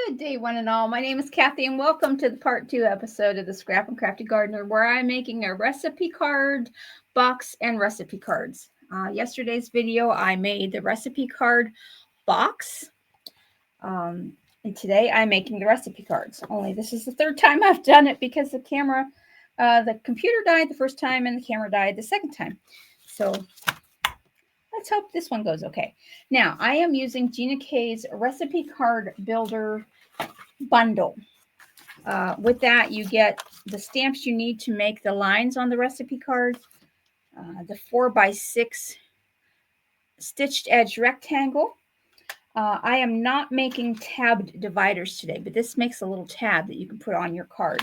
Good day, one and all. My name is Kathy, and welcome to the part 2 episode of the Scrap and Crafty Gardener, where I'm making a recipe card box and recipe cards. Yesterday's video, I made the recipe card box, and today I'm making the recipe cards. Only this is the third time I've done it because the computer died the first time, and the camera died the second time. So let's hope this one goes okay. Now, I am using GinaK's Recipe Card Builder bundle. With that, you get the stamps you need to make the lines on the recipe card, the 4x6 stitched edge rectangle. I am not making tabbed dividers today, but this makes a little tab that you can put on your card.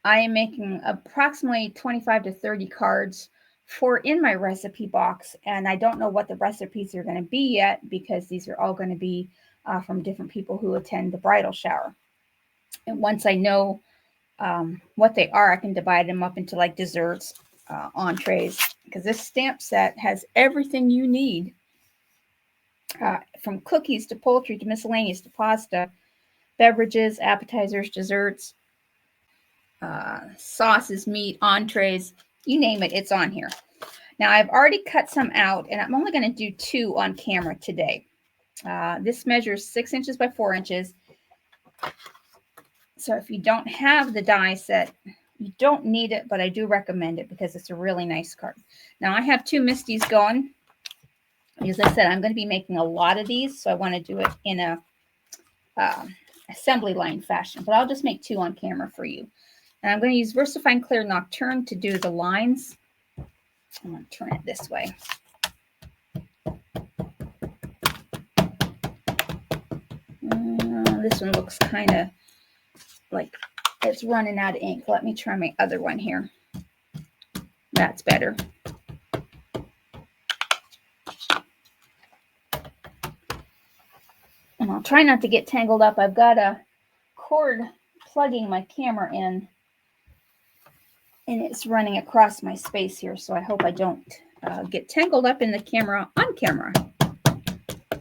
I am making approximately 25 to 30 cards in my recipe box, and I don't know what the recipes are going to be yet because these are all going to be from different people who attend the bridal shower. And once I know what they are, I can divide them up into like desserts, entrees, because this stamp set has everything you need, from cookies to poultry to miscellaneous to pasta, beverages, appetizers, desserts, sauces, meat, entrees, you name it, it's on here. Now, I've already cut some out, and I'm only going to do 2 on camera today. This measures 6 inches by 4 inches. So if you don't have the die set, you don't need it, but I do recommend it because it's a really nice card. Now, I have 2 Misties going. As I said, I'm going to be making a lot of these, so I want to do it in a assembly line fashion, but I'll just make 2 on camera for you. And I'm going to use VersaFine Clear Nocturne to do the lines. I'm going to turn it this way. This one looks kind of like it's running out of ink. Let me try my other one here. That's better. And I'll try not to get tangled up. I've got a cord plugging my camera in, and it's running across my space here, so I hope I don't get tangled up in the camera on camera.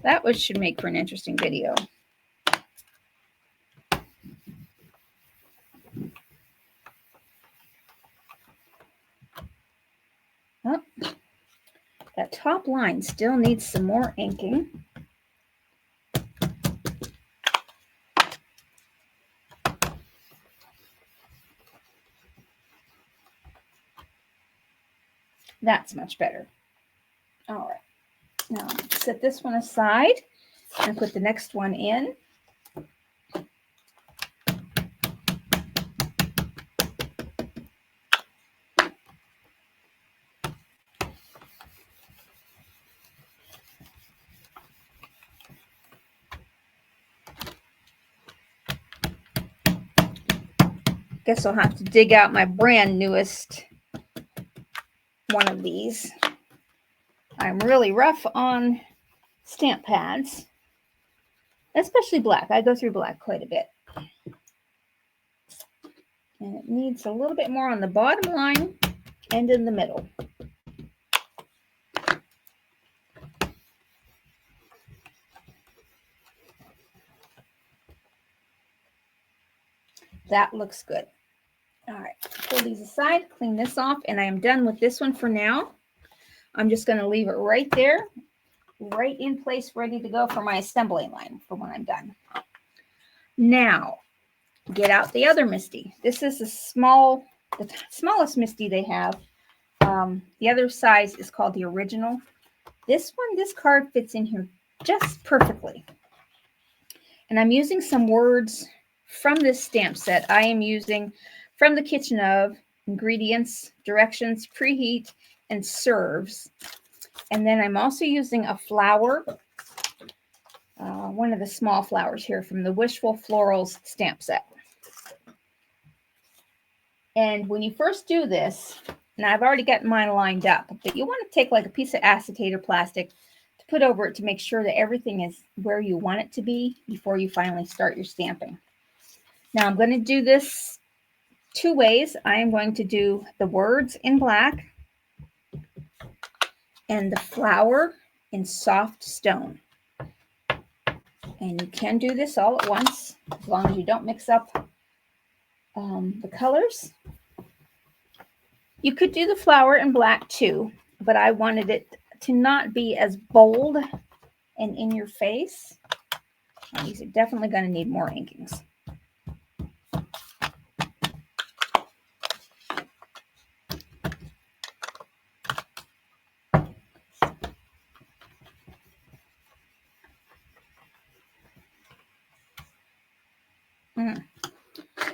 That should make for an interesting video. Oh, that top line still needs some more inking. That's much better. All right. Now, set this one aside and put the next one in. Guess I'll have to dig out my brand newest one of these. I'm really rough on stamp pads, especially black. I go through black quite a bit. And it needs a little bit more on the bottom line and in the middle. That looks good. All right, pull these aside, clean this off, and I am done with this one for now. I'm just going to leave it right there, right in place, ready to go for my assembly line for when I'm done. Now, get out the other Misty. This is the smallest Misty they have. The other size is called the original. This card fits in here just perfectly. And I'm using some words from this stamp set. I am using From the Kitchen of, ingredients, directions, preheat, and serves. And then I'm also using a flower, one of the small flowers here from the Wishful Florals stamp set. And when you first do this, and I've already got mine lined up, but you want to take like a piece of acetate or plastic to put over it to make sure that everything is where you want it to be before you finally start your stamping. Now I'm going to do this 2 ways. I am going to do the words in black and the flower in soft stone. And you can do this all at once, as long as you don't mix up the colors. You could do the flower in black too, but I wanted it to not be as bold and in your face. And these are definitely going to need more inkings.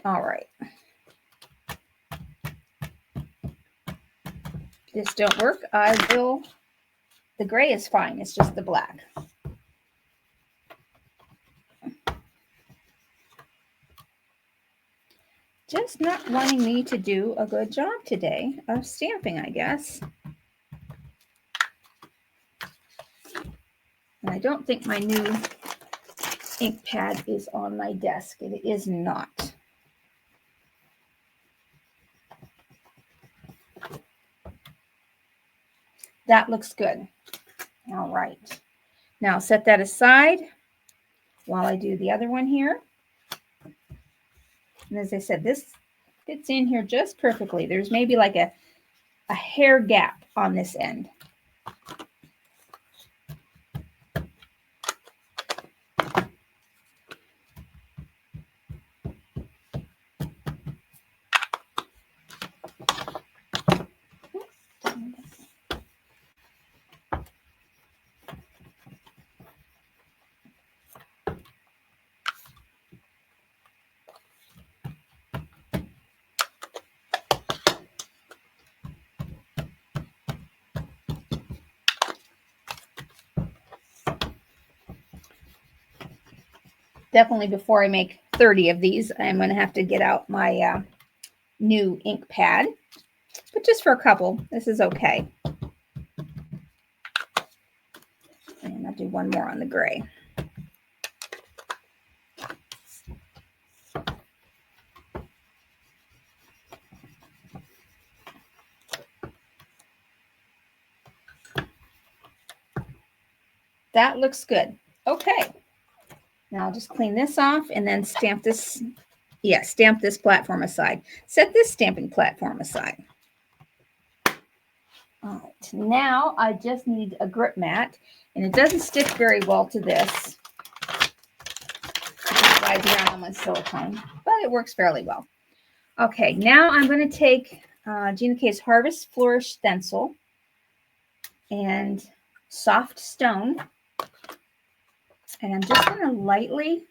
All right. This don't work. I will. The gray is fine. It's just the black. Just not wanting me to do a good job today of stamping, I guess. And I don't think my new ink pad is on my desk. It is not. That looks good. All right. Now set that aside while I do the other one here. And as I said, this fits in here just perfectly. There's maybe like a hair gap on this end. Definitely before I make 30 of these, I'm going to have to get out my new ink pad. But just for a couple, this is okay. And I'll do one more on the gray. That looks good. Okay. Now I'll just clean this off and then stamp this. Yeah, stamp this platform aside. Set this stamping platform aside. All right. Now I just need a grip mat, and it doesn't stick very well to this. It slides around on my silicone, but it works fairly well. Okay, now I'm going to take GinaK's Harvest Flourish stencil and soft stone. And I'm just going to lightly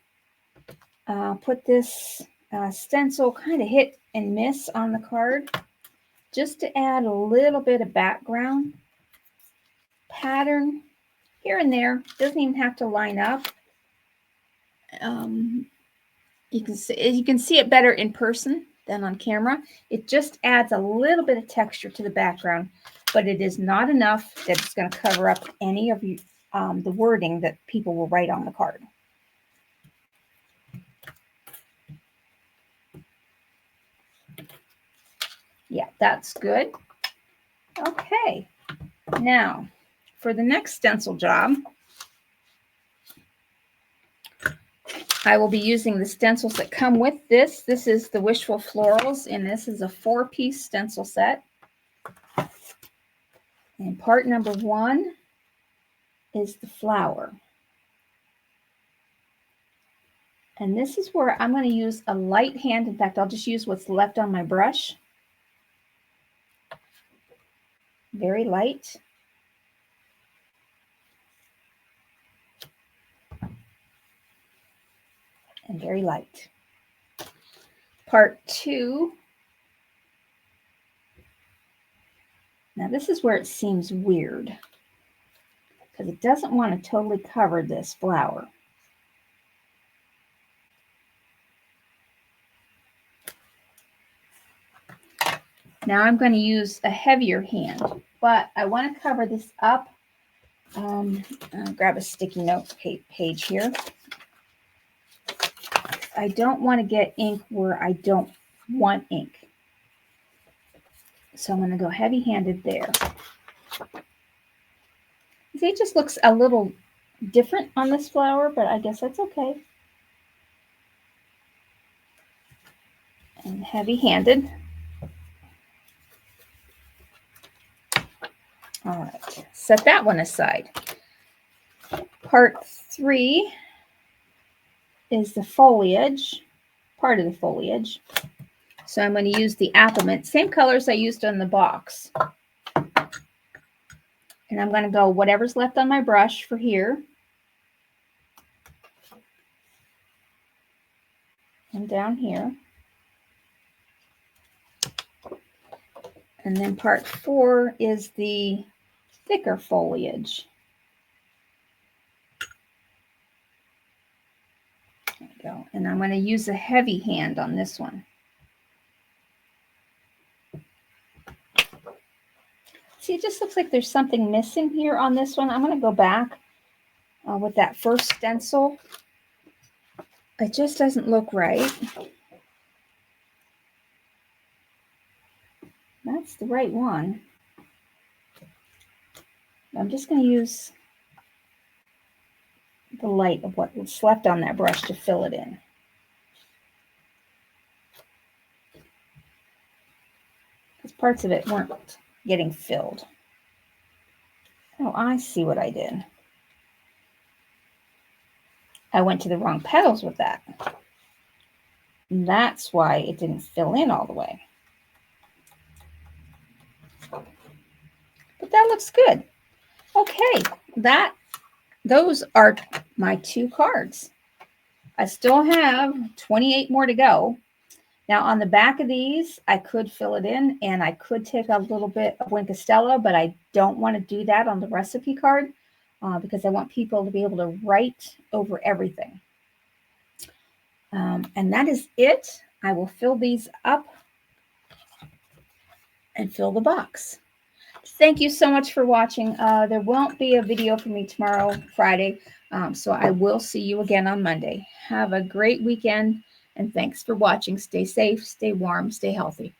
put this stencil kind of hit and miss on the card just to add a little bit of background pattern here and there. Doesn't even have to line up. You can see it better in person than on camera. It just adds a little bit of texture to the background, but it is not enough that it's going to cover up any of the wording that people will write on the card. Yeah, that's good. Okay, now for the next stencil job, I will be using the stencils that come with this. This is the Wishful Florals, and this is a 4-piece stencil set. And part number 1 is the flower. And this is where I'm going to use a light hand. In fact, I'll just use what's left on my brush. Very light. And very light. Part 2. Now this is where it seems weird, because it doesn't want to totally cover this flower. Now I'm going to use a heavier hand, but I want to cover this up. I'll grab a sticky note page here. I don't want to get ink where I don't want ink. So I'm going to go heavy-handed there. See, it just looks a little different on this flower, but I guess that's okay. And heavy-handed. All right, set that one aside. Part 3 is the foliage, part of the foliage. So I'm going to use the Applemint, same colors I used on the box. And I'm going to go whatever's left on my brush for here. And down here. And then part 4 is the thicker foliage. There we go. And I'm going to use a heavy hand on this one. See, it just looks like there's something missing here on this one. I'm going to go back with that first stencil. It just doesn't look right. That's the right one. I'm just going to use the light of what's left on that brush to fill it in. Because parts of it weren't getting filled. Oh, I see what I did. I went to the wrong petals with that. And that's why it didn't fill in all the way. But that looks good. Okay, those are my 2 cards. I still have 28 more to go. Now on the back of these, I could fill it in and I could take a little bit of Wink Stella, but I don't want to do that on the recipe card because I want people to be able to write over everything. And that is it. I will fill these up and fill the box. Thank you so much for watching. There won't be a video for me tomorrow, Friday, so I will see you again on Monday. Have a great weekend, and thanks for watching. Stay safe, stay warm, stay healthy.